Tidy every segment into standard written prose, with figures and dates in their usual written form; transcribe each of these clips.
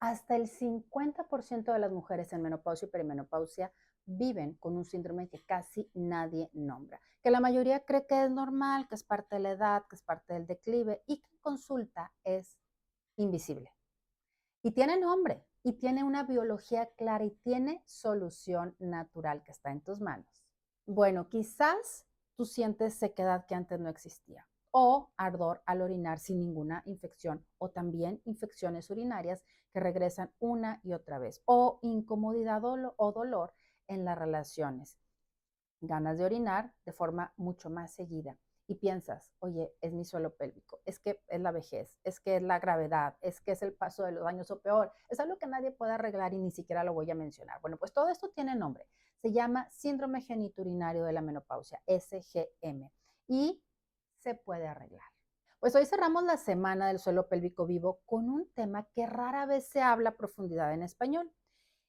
Hasta el 50% de las mujeres en menopausia y perimenopausia viven con un síndrome que casi nadie nombra, que la mayoría cree que es normal, que es parte de la edad, que es parte del declive y que en consulta es invisible. Y tiene nombre, y tiene una biología clara y tiene solución natural que está en tus manos. Bueno, quizás tú sientes sequedad que antes no existía o ardor al orinar sin ninguna infección o también infecciones urinarias que regresan una y otra vez o incomodidad o dolor en las relaciones, ganas de orinar de forma mucho más seguida y piensas, oye, es mi suelo pélvico, es que es la vejez, es que es la gravedad, es que es el paso de los años o peor, es algo que nadie puede arreglar y ni siquiera lo voy a mencionar. Bueno, pues todo esto tiene nombre, se llama síndrome geniturinario de la menopausia, SGM, y se puede arreglar. Pues hoy cerramos la semana del suelo pélvico vivo con un tema que rara vez se habla a profundidad en español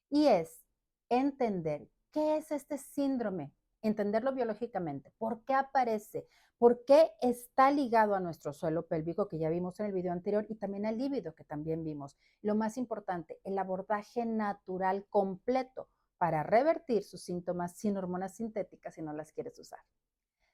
y es entender qué es este síndrome, entenderlo biológicamente, por qué aparece, por qué está ligado a nuestro suelo pélvico, que ya vimos en el video anterior, y también al líbido, que también vimos. Lo más importante, el abordaje natural completo para revertir sus síntomas sin hormonas sintéticas si no las quieres usar.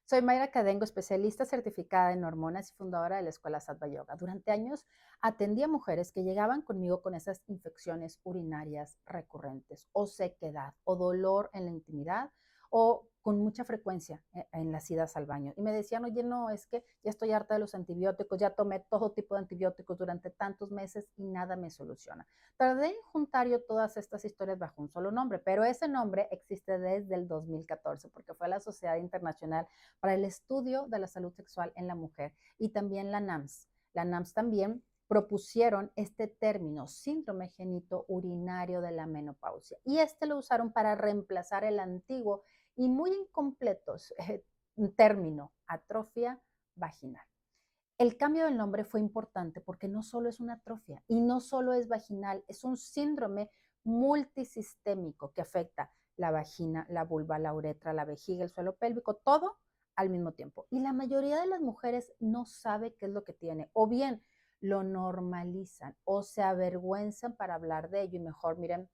Soy Mayra Cadengo, especialista certificada en hormonas y fundadora de la Escuela Sattva Yoga. Durante años atendí a mujeres que llegaban conmigo con esas infecciones urinarias recurrentes o sequedad o dolor en la intimidad o con mucha frecuencia en las idas al baño. Y me decían, oye, no, es que ya estoy harta de los antibióticos, ya tomé todo tipo de antibióticos durante tantos meses y nada me soluciona. Tardé en juntar yo todas estas historias bajo un solo nombre, pero ese nombre existe desde el 2014 porque fue la Sociedad Internacional para el estudio de la salud sexual en la mujer y también la NAMS. La NAMS también propusieron este término, síndrome genito urinario de la menopausia, y este lo usaron para reemplazar el antiguo y muy incompleto término, atrofia vaginal. El cambio del nombre fue importante porque no solo es una atrofia y no solo es vaginal, es un síndrome multisistémico que afecta la vagina, la vulva, la uretra, la vejiga, el suelo pélvico, todo al mismo tiempo. Y la mayoría de las mujeres no sabe qué es lo que tiene, o bien lo normalizan o se avergüenzan para hablar de ello y mejor, miren,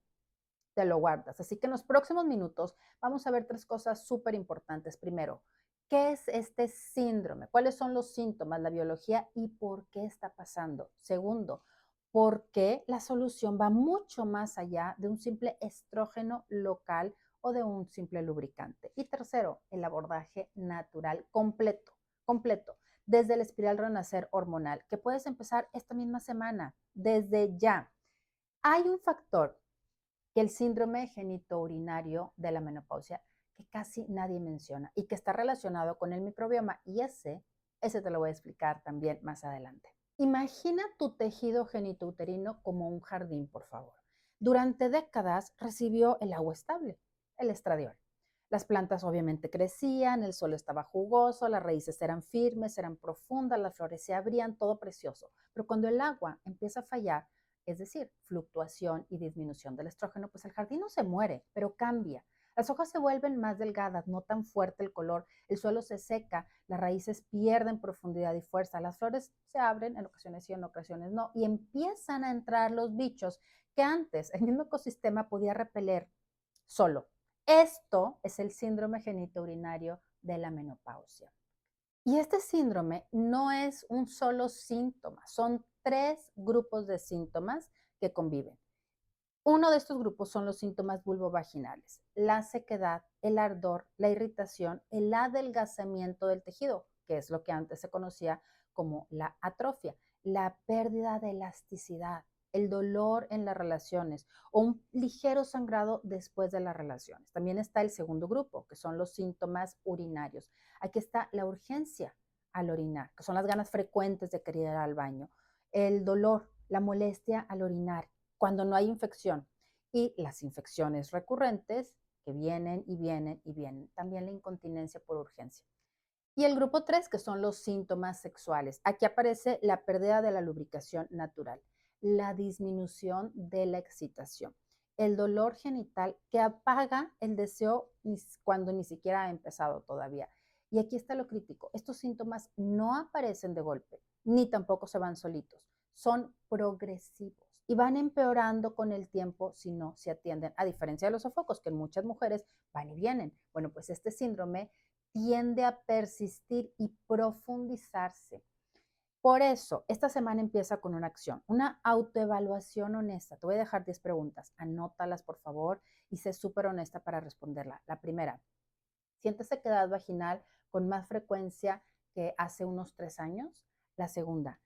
te lo guardas. Así que en los próximos minutos vamos a ver tres cosas súper importantes. Primero, ¿qué es este síndrome? ¿Cuáles son los síntomas, la biología y por qué está pasando? Segundo, ¿por qué la solución va mucho más allá de un simple estrógeno local o de un simple lubricante? Y tercero, el abordaje natural completo, completo, desde el espiral renacer hormonal, que puedes empezar esta misma semana, desde ya. Hay un factor que el síndrome genitourinario de la menopausia que casi nadie menciona y que está relacionado con el microbioma y ese te lo voy a explicar también más adelante. Imagina tu tejido genitouterino como un jardín, por favor. Durante décadas recibió el agua estable, el estradiol. Las plantas obviamente crecían, el suelo estaba jugoso, las raíces eran firmes, eran profundas, las flores se abrían, todo precioso. Pero cuando el agua empieza a fallar, es decir, fluctuación y disminución del estrógeno, pues el jardín no se muere, pero cambia. Las hojas se vuelven más delgadas, no tan fuerte el color, el suelo se seca, las raíces pierden profundidad y fuerza, las flores se abren, en ocasiones sí, en ocasiones no, y empiezan a entrar los bichos que antes el mismo ecosistema podía repeler solo. Esto es el síndrome genitourinario de la menopausia. Y este síndrome no es un solo síntoma, son tres grupos de síntomas que conviven. Uno de estos grupos son los síntomas vulvovaginales, la sequedad, el ardor, la irritación, el adelgazamiento del tejido, que es lo que antes se conocía como la atrofia, la pérdida de elasticidad, el dolor en las relaciones o un ligero sangrado después de las relaciones. También está el segundo grupo, que son los síntomas urinarios. Aquí está la urgencia al orinar, que son las ganas frecuentes de querer ir al baño, el dolor, la molestia al orinar, cuando no hay infección, y las infecciones recurrentes que vienen y vienen y vienen. También la incontinencia por urgencia. Y el grupo 3, que son los síntomas sexuales. Aquí aparece la pérdida de la lubricación natural, la disminución de la excitación, el dolor genital que apaga el deseo cuando ni siquiera ha empezado todavía. Y aquí está lo crítico, estos síntomas no aparecen de golpe, ni tampoco se van solitos, son progresivos. y van empeorando con el tiempo si no se atienden, a diferencia de los sofocos, que en muchas mujeres van y vienen. Bueno, pues este síndrome tiende a persistir y profundizarse. Por eso, esta semana empieza con una acción, una autoevaluación honesta. Te voy a dejar 10 preguntas, anótalas por favor y sé súper honesta para responderla. La primera, ¿sientes sequedad vaginal con más frecuencia que hace unos 3 años? La segunda,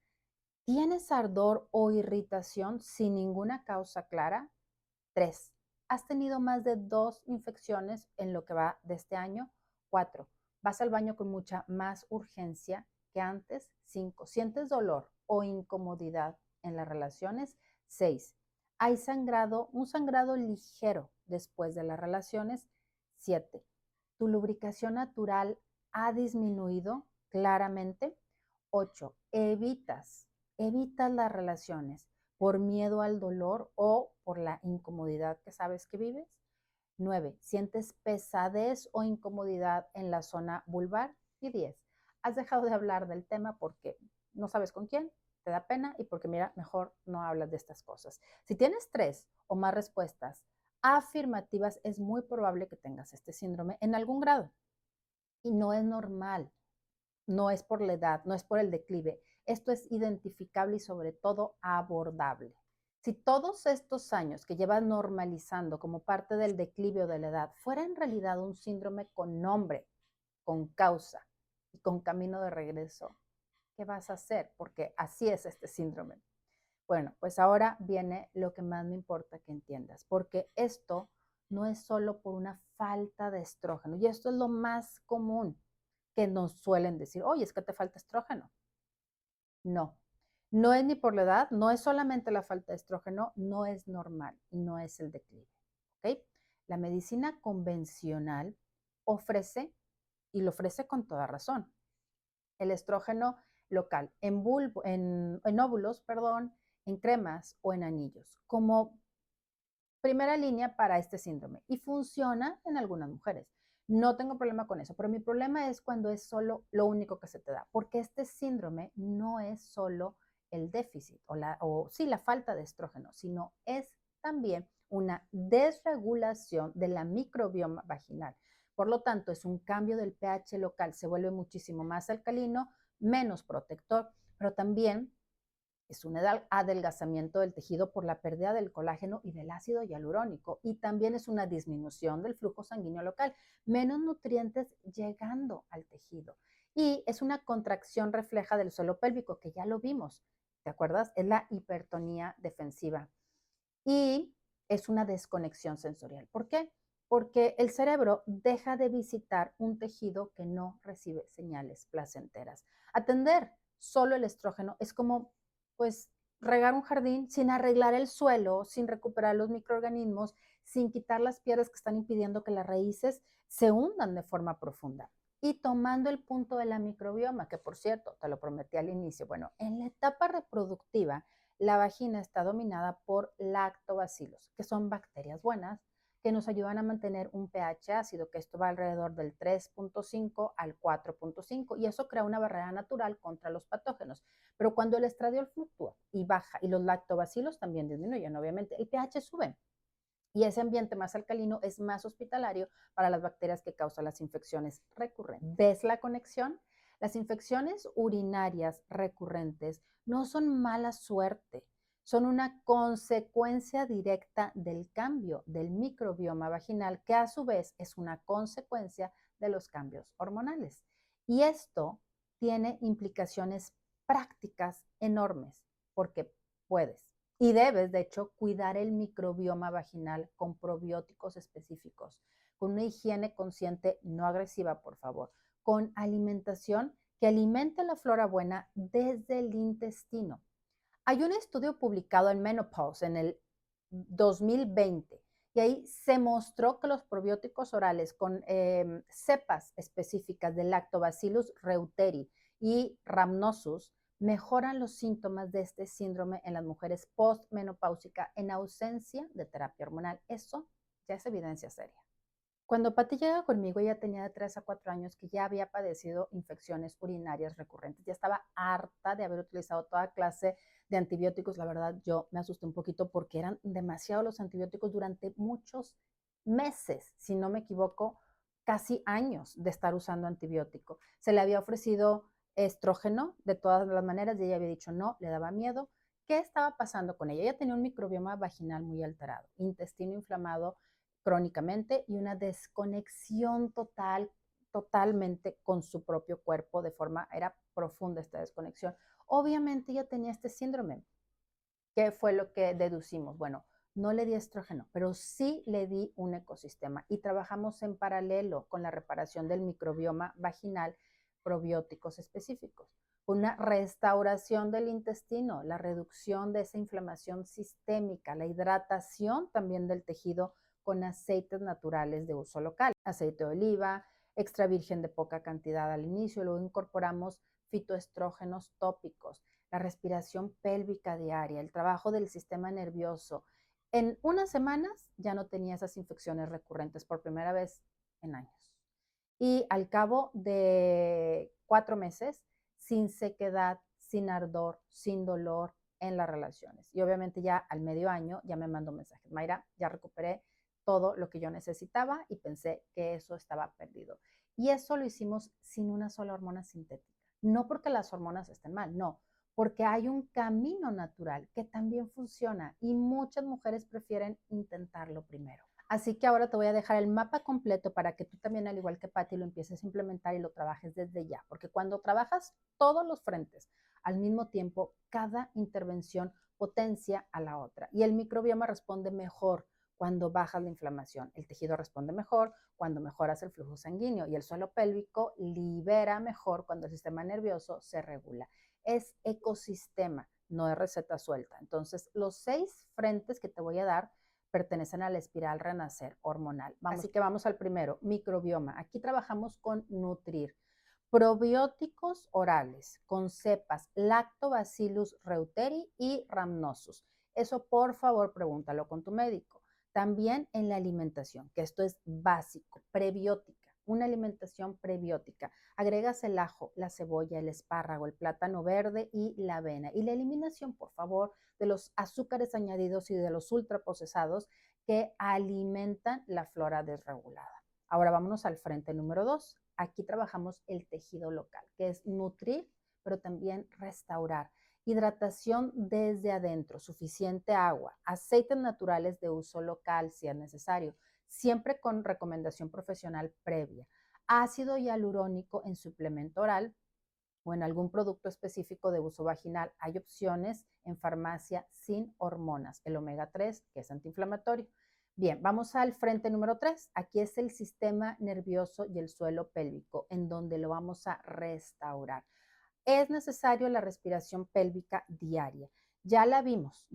¿tienes ardor o irritación sin ninguna causa clara? 3, ¿has tenido más de 2 infecciones en lo que va de este año? 4, ¿vas al baño con mucha más urgencia que antes? 5, ¿sientes dolor o incomodidad en las relaciones? 6, ¿hay sangrado, un sangrado ligero después de las relaciones? 7, ¿tu lubricación natural ha disminuido claramente? 8, evitas las relaciones por miedo al dolor o por la incomodidad que sabes que vives. 9, sientes pesadez o incomodidad en la zona vulvar. Y 10, has dejado de hablar del tema porque no sabes con quién, te da pena y porque mira, mejor no hablas de estas cosas. Si tienes 3 o más respuestas afirmativas, es muy probable que tengas este síndrome en algún grado y no es normal. No es por la edad, no es por el declive. Esto es identificable y sobre todo abordable. Si todos estos años que llevas normalizando como parte del declive o de la edad fuera en realidad un síndrome con nombre, con causa y con camino de regreso, ¿qué vas a hacer? Porque así es este síndrome. Bueno, pues ahora viene lo que más me importa que entiendas, porque esto no es solo por una falta de estrógeno, y esto es lo más común que nos suelen decir, oye, es que te falta estrógeno. No, no es ni por la edad, no es solamente la falta de estrógeno, no es normal y no es el declive. ¿Ok? La medicina convencional ofrece, y lo ofrece con toda razón, el estrógeno local en óvulos, perdón, en cremas o en anillos, como primera línea para este síndrome y funciona en algunas mujeres. No tengo problema con eso, pero mi problema es cuando es solo lo único que se te da, porque este síndrome no es solo el déficit o sí la falta de estrógeno, sino es también una desregulación de la microbioma vaginal. Por lo tanto, es un cambio del pH local, se vuelve muchísimo más alcalino, menos protector, pero también es un adelgazamiento del tejido por la pérdida del colágeno y del ácido hialurónico. Y también es una disminución del flujo sanguíneo local, menos nutrientes llegando al tejido. Y es una contracción refleja del suelo pélvico, que ya lo vimos. ¿Te acuerdas? Es la hipertonía defensiva. Y es una desconexión sensorial. ¿Por qué? Porque el cerebro deja de visitar un tejido que no recibe señales placenteras. Atender solo el estrógeno es como, pues, regar un jardín sin arreglar el suelo, sin recuperar los microorganismos, sin quitar las piedras que están impidiendo que las raíces se hundan de forma profunda. Y tomando el punto de la microbioma, que por cierto, te lo prometí al inicio, bueno, en la etapa reproductiva, la vagina está dominada por lactobacilos, que son bacterias buenas que nos ayudan a mantener un pH ácido, que esto va alrededor del 3.5 al 4.5 y eso crea una barrera natural contra los patógenos. Pero cuando el estradiol fluctúa y baja y los lactobacilos también disminuyen, obviamente el pH sube. Y ese ambiente más alcalino es más hospitalario para las bacterias que causan las infecciones recurrentes. ¿Ves la conexión? Las infecciones urinarias recurrentes no son mala suerte, son una consecuencia directa del cambio del microbioma vaginal, que a su vez es una consecuencia de los cambios hormonales. Y esto tiene implicaciones prácticas enormes, porque puedes y debes, de hecho, cuidar el microbioma vaginal con probióticos específicos, con una higiene consciente no agresiva, por favor, con alimentación que alimente la flora buena desde el intestino. Hay un estudio publicado en Menopause en el 2020 y ahí se mostró que los probióticos orales con cepas específicas de Lactobacillus reuteri y Rhamnosus mejoran los síntomas de este síndrome en las mujeres postmenopáusicas en ausencia de terapia hormonal. Eso ya es evidencia seria. Cuando Pati llega conmigo, ella tenía de 3 a 4 años que ya había padecido infecciones urinarias recurrentes. Ya estaba harta de haber utilizado toda clase de antibióticos. La verdad, yo me asusté un poquito porque eran demasiados los antibióticos durante muchos meses, si no me equivoco, casi años de estar usando antibiótico. Se le había ofrecido estrógeno de todas las maneras y ella había dicho no, le daba miedo. ¿Qué estaba pasando con ella? Ella tenía un microbioma vaginal muy alterado, intestino inflamado crónicamente y una desconexión total, totalmente con su propio cuerpo, de forma, era profunda esta desconexión. Obviamente ella tenía este síndrome. ¿Qué fue lo que deducimos? Bueno, no le di estrógeno, pero sí le di un ecosistema y trabajamos en paralelo con la reparación del microbioma vaginal, probióticos específicos, una restauración del intestino, la reducción de esa inflamación sistémica, la hidratación también del tejido con aceites naturales de uso local, aceite de oliva, extra virgen de poca cantidad al inicio, luego incorporamos fitoestrógenos tópicos, la respiración pélvica diaria, el trabajo del sistema nervioso. En unas semanas ya no tenía esas infecciones recurrentes por primera vez en años. Y al cabo de 4 meses, sin sequedad, sin ardor, sin dolor en las relaciones. Y obviamente ya al medio año ya me mandó mensajes. Mayra, ya recuperé todo lo que yo necesitaba y pensé que eso estaba perdido. Y eso lo hicimos sin una sola hormona sintética. No porque las hormonas estén mal, no, porque hay un camino natural que también funciona y muchas mujeres prefieren intentarlo primero. Así que ahora te voy a dejar el mapa completo para que tú también, al igual que Patty, lo empieces a implementar y lo trabajes desde ya, porque cuando trabajas todos los frentes al mismo tiempo, cada intervención potencia a la otra y el microbioma responde mejor cuando bajas la inflamación, el tejido responde mejor cuando mejoras el flujo sanguíneo y el suelo pélvico libera mejor cuando el sistema nervioso se regula. Es ecosistema, no es receta suelta. Entonces, los 6 frentes que te voy a dar pertenecen a la espiral renacer hormonal. Así que vamos al primero, microbioma. Aquí trabajamos con nutrir. Probióticos orales con cepas Lactobacillus reuteri y Rhamnosus. Eso por favor pregúntalo con tu médico. También en la alimentación, que esto es básico, prebiótica, una alimentación prebiótica. Agregas el ajo, la cebolla, el espárrago, el plátano verde y la avena. Y la eliminación, por favor, de los azúcares añadidos y de los ultraprocesados que alimentan la flora desregulada. Ahora vámonos al frente número 2. Aquí trabajamos el tejido local, que es nutrir, pero también restaurar. Hidratación desde adentro, suficiente agua, aceites naturales de uso local si es necesario, siempre con recomendación profesional previa. Ácido hialurónico en suplemento oral o en algún producto específico de uso vaginal. Hay opciones en farmacia sin hormonas, el omega 3, que es antiinflamatorio. Bien, vamos al frente número 3. Aquí es el sistema nervioso y el suelo pélvico, en donde lo vamos a restaurar. Es necesario la respiración pélvica diaria. Ya la vimos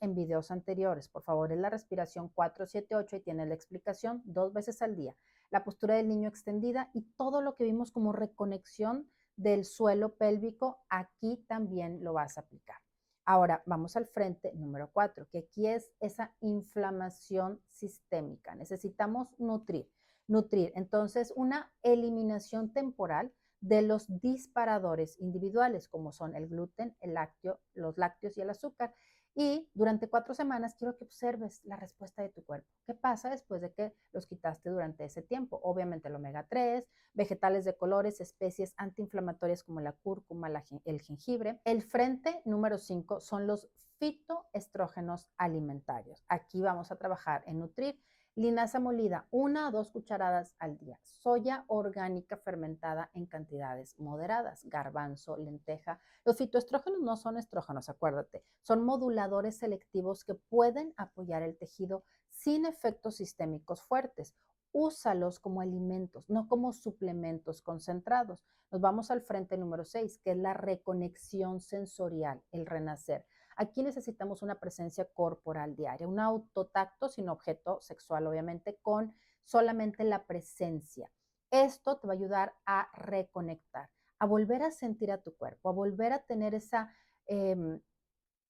en videos anteriores. Por favor, es la respiración 4-7-8 y tiene la explicación 2 veces al día. La postura del niño extendida y todo lo que vimos como reconexión del suelo pélvico, aquí también lo vas a aplicar. Ahora vamos al frente número 4, que aquí es esa inflamación sistémica. Necesitamos nutrir. Nutrir. Entonces, una eliminación temporal de los disparadores individuales, como son el gluten, el lácteo, los lácteos y el azúcar. Y durante 4 semanas quiero que observes la respuesta de tu cuerpo. ¿Qué pasa después de que los quitaste durante ese tiempo? Obviamente el omega 3, vegetales de colores, especies antiinflamatorias como la cúrcuma, el jengibre. El frente número 5 son los fitoestrógenos alimentarios. Aquí vamos a trabajar en nutrir. Linaza molida, 1 a 2 cucharadas al día. Soya orgánica fermentada en cantidades moderadas. Garbanzo, lenteja. Los fitoestrógenos no son estrógenos, acuérdate. Son moduladores selectivos que pueden apoyar el tejido sin efectos sistémicos fuertes. Úsalos como alimentos, no como suplementos concentrados. Nos vamos al frente número 6, que es la reconexión sensorial, el renacer. Aquí necesitamos una presencia corporal diaria, un autotacto sin objeto sexual, obviamente, con solamente la presencia. Esto te va a ayudar a reconectar, a volver a sentir a tu cuerpo, a volver a tener esa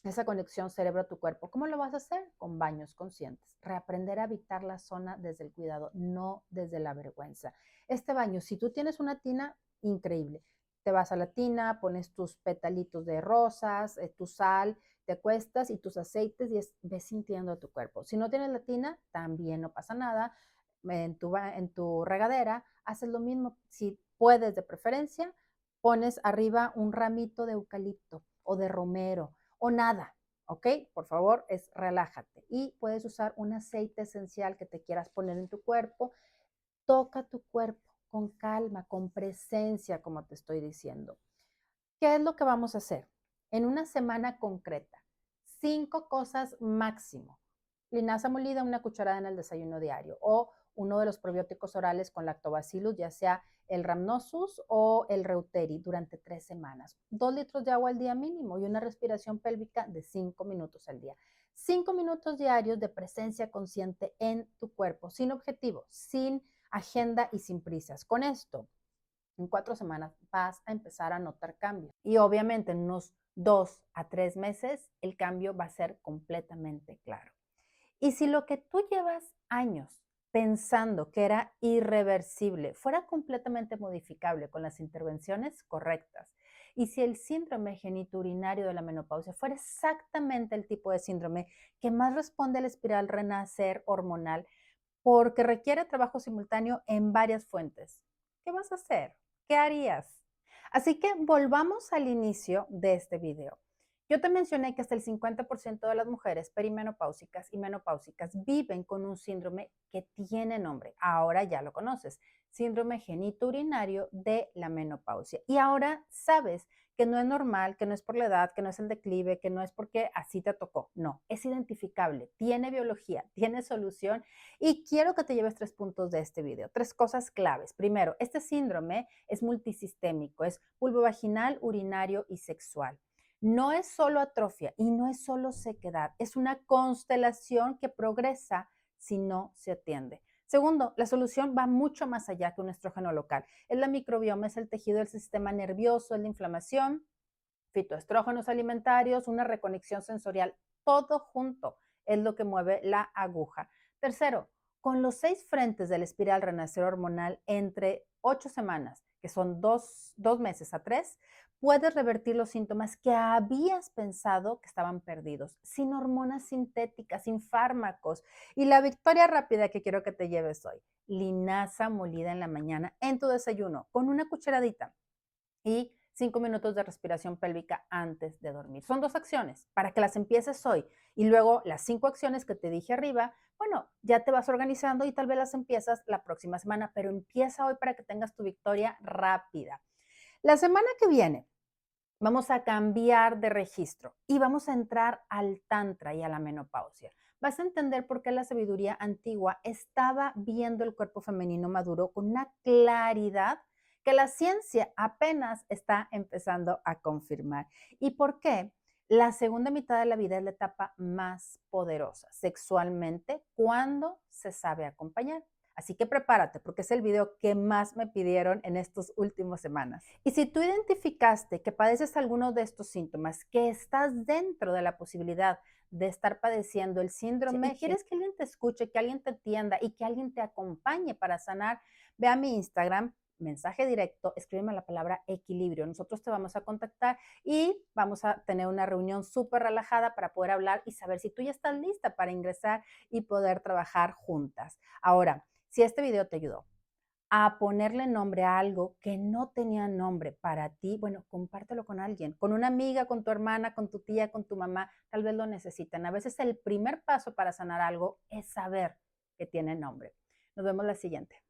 esa conexión cerebro a tu cuerpo. ¿Cómo lo vas a hacer? Con baños conscientes. Reaprender a habitar la zona desde el cuidado, no desde la vergüenza. Este baño, si tú tienes una tina, increíble. Te vas a la tina, pones tus petalitos de rosas, tu sal, te acuestas y tus aceites y ves sintiendo tu cuerpo. Si no tienes la tina, también no pasa nada. En tu regadera, haces lo mismo. Si puedes, de preferencia, pones arriba un ramito de eucalipto o de romero o nada, ¿ok? Por favor, relájate. Y puedes usar un aceite esencial que te quieras poner en tu cuerpo. Toca tu cuerpo con calma, con presencia, como te estoy diciendo. ¿Qué es lo que vamos a hacer? En una semana concreta, 5 cosas máximo. Linaza molida, una cucharada en el desayuno diario, o uno de los probióticos orales con lactobacillus, ya sea el Rhamnosus o el Reuteri, durante 3 semanas. 2 litros de agua al día mínimo y una respiración pélvica de 5 minutos al día. 5 minutos diarios de presencia consciente en tu cuerpo, sin objetivo, sin agenda y sin prisas. Con esto, en 4 semanas vas a empezar a notar cambios. Y obviamente en unos 2 a 3 meses el cambio va a ser completamente claro. Y si lo que tú llevas años pensando que era irreversible fuera completamente modificable con las intervenciones correctas, y si el síndrome genitourinario de la menopausia fuera exactamente el tipo de síndrome que más responde a la espiral renacer hormonal, porque requiere trabajo simultáneo en varias fuentes, ¿qué vas a hacer? ¿Qué harías? Así que volvamos al inicio de este video. Yo te mencioné que hasta el 50% de las mujeres perimenopáusicas y menopáusicas viven con un síndrome que tiene nombre. Ahora ya lo conoces, síndrome genitourinario de la menopausia. Y ahora sabes que no es normal, que no es por la edad, que no es el declive, que no es porque así te tocó. No, es identificable, tiene biología, tiene solución. Y quiero que te lleves 3 puntos de este video, 3 cosas claves. Primero, este síndrome es multisistémico, es vulvovaginal, urinario y sexual. No es solo atrofia y no es solo sequedad, es una constelación que progresa si no se atiende. Segundo, la solución va mucho más allá que un estrógeno local. Es la microbioma, es el tejido del sistema nervioso, es la inflamación, fitoestrógenos alimentarios, una reconexión sensorial, todo junto es lo que mueve la aguja. Tercero, con los 6 frentes de la espiral renacer hormonal entre 8 semanas, que son 2 meses a 3, puedes revertir los síntomas que habías pensado que estaban perdidos, sin hormonas sintéticas, sin fármacos. Y la victoria rápida que quiero que te lleves hoy, linaza molida en la mañana en tu desayuno, con una cucharadita y 5 minutos de respiración pélvica antes de dormir. Son 2 acciones para que las empieces hoy y luego las 5 acciones que te dije arriba, bueno, ya te vas organizando y tal vez las empiezas la próxima semana, pero empieza hoy para que tengas tu victoria rápida. La semana que viene vamos a cambiar de registro y vamos a entrar al tantra y a la menopausia. Vas a entender por qué la sabiduría antigua estaba viendo el cuerpo femenino maduro con una claridad que la ciencia apenas está empezando a confirmar. ¿Y por qué? La segunda mitad de la vida es la etapa más poderosa sexualmente cuando se sabe acompañar. Así que prepárate porque es el video que más me pidieron en estas últimas semanas. Y si tú identificaste que padeces alguno de estos síntomas, que estás dentro de la posibilidad de estar padeciendo el síndrome y quieres que alguien te escuche, que alguien te entienda y que alguien te acompañe para sanar, ve a mi Instagram, mensaje directo, escríbeme la palabra equilibrio. Nosotros te vamos a contactar y vamos a tener una reunión súper relajada para poder hablar y saber si tú ya estás lista para ingresar y poder trabajar juntas. Ahora, si este video te ayudó a ponerle nombre a algo que no tenía nombre para ti, bueno, compártelo con alguien, con una amiga, con tu hermana, con tu tía, con tu mamá, tal vez lo necesitan. A veces el primer paso para sanar algo es saber que tiene nombre. Nos vemos la siguiente.